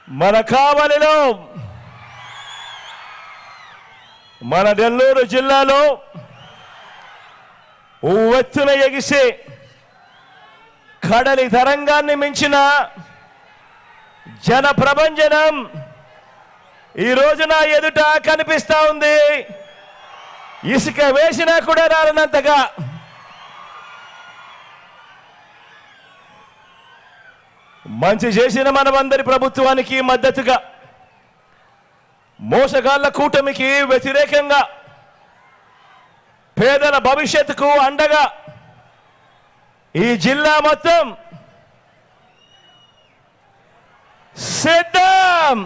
మన కావలిలో మన నెల్లూరు జిల్లాలో ఉవ్వెత్తున ఎగిసే కడలి తరంగాన్ని మించిన జన ప్రభంజనం ఈ రోజున ఎదుట కనిపిస్తా ఉంది. ఇసుక వేసినా కూడా రాలనంతగా మంచి చేసిన మనమందరి ప్రభుత్వానికి మద్దతుగా, మోసగాళ్ల కూటమికి వ్యతిరేకంగా, పేదల భవిష్యత్తుకు అండగా ఈ జిల్లా మొత్తం సిద్ధం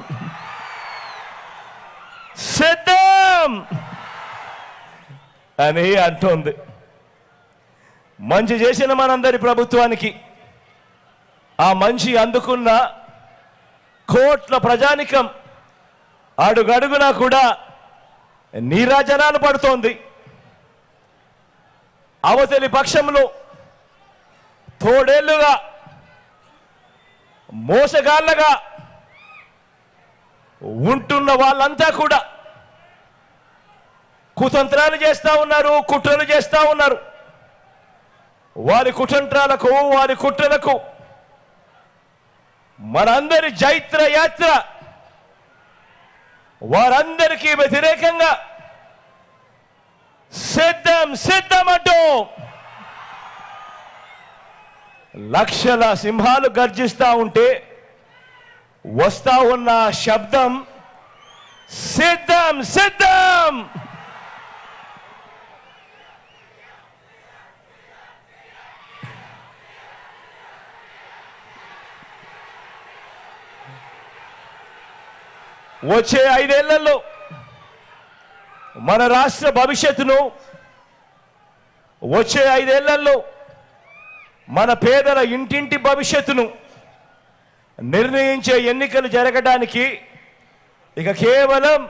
సిద్ధం అని అంటోంది. మంచి చేసిన మనందరి ప్రభుత్వానికి, ఆ మంచి అందుకున్న కోట్ల ప్రజానికం అడుగడుగునా కూడా నీరాజనాలు పడుతోంది. అవతలి పక్షంలో తోడేళ్లుగా మోసగాళ్ళగా ఉంటున్న వాళ్ళంతా కూడా కుతంత్రాలు చేస్తూ ఉన్నారు, కుట్రలు చేస్తూ ఉన్నారు. వారి కుతంత్రాలకు, వారి కుట్రలకు మనందరి జైత్ర యాత్ర వారందరికీ వ్యతిరేకంగా సిద్ధం సిద్ధం అంటూ లక్షల సింహాలు గర్జిస్తా ఉంటే వస్తా ఉన్న శబ్దం సిద్ధం సిద్ధం. వచ్చే 5 ఏళ్లలో మన రాష్ట్ర భవిష్యత్తును, వచ్చే 5 ఏళ్లలో మన పేదల ఇంటింటి భవిష్యత్తును నిర్ణయించే ఎన్నికలు జరగడానికి ఇక కేవలం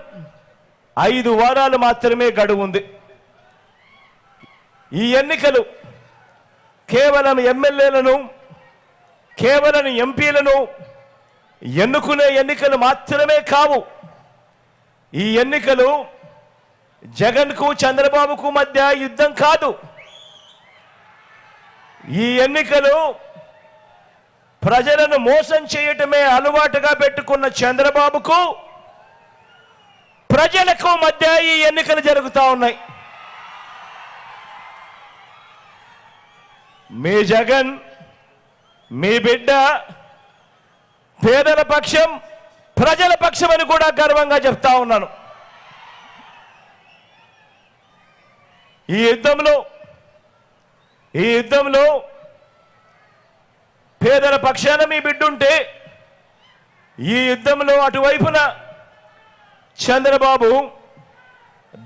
5 వారాలు మాత్రమే గడువు ఉంది. ఈ ఎన్నికలు కేవలం ఎమ్మెల్యేలను, కేవలం ఎంపీలను ఎన్నుకునే ఎన్నికలు మాత్రమే కావు. ఈ ఎన్నికలు జగన్కు, చంద్రబాబుకు మధ్య యుద్ధం కాదు. ఈ ఎన్నికలు ప్రజలను మోసం చేయటమే అలవాటుగా పెట్టుకున్న చంద్రబాబుకు, ప్రజలకు మధ్య ఈ ఎన్నికలు జరుగుతూ ఉన్నాయి. మీ జగన్, మీ బిడ్డ పేదల పక్షం, ప్రజల పక్షం అని కూడా గర్వంగా చెప్తా ఉన్నాను. ఈ యుద్ధంలో పేదల పక్షాన మీ బిడ్డుంటే, ఈ యుద్ధంలో అటువైపున చంద్రబాబు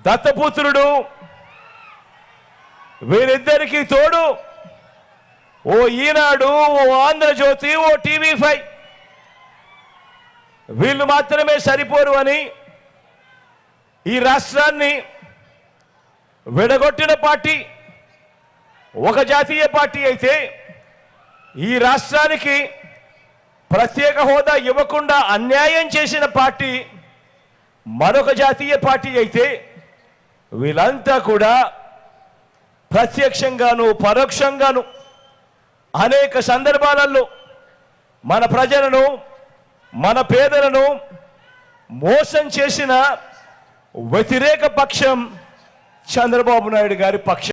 దత్తపుత్రుడు, వీరిద్దరికీ తోడు ఓ ఈనాడు, ఓ ఆంధ్రజ్యోతి, ఓ TV5 వీళ్ళు మాత్రమే సరిపోరు అని ఈ రాష్ట్రాన్ని విడగొట్టిన పార్టీ ఒక జాతీయ పార్టీ అయితే, ఈ రాష్ట్రానికి ప్రత్యేక హోదా ఇవ్వకుండా అన్యాయం చేసిన పార్టీ మరొక జాతీయ పార్టీ అయితే, వీళ్ళంతా కూడా ప్రత్యక్షంగాను పరోక్షంగాను అనేక సందర్భాలలో మన ప్రజలను, మన పేదలను మోసం చేసిన వ్యతిరేక పక్షం చంద్రబాబు నాయుడు గారి పక్షం.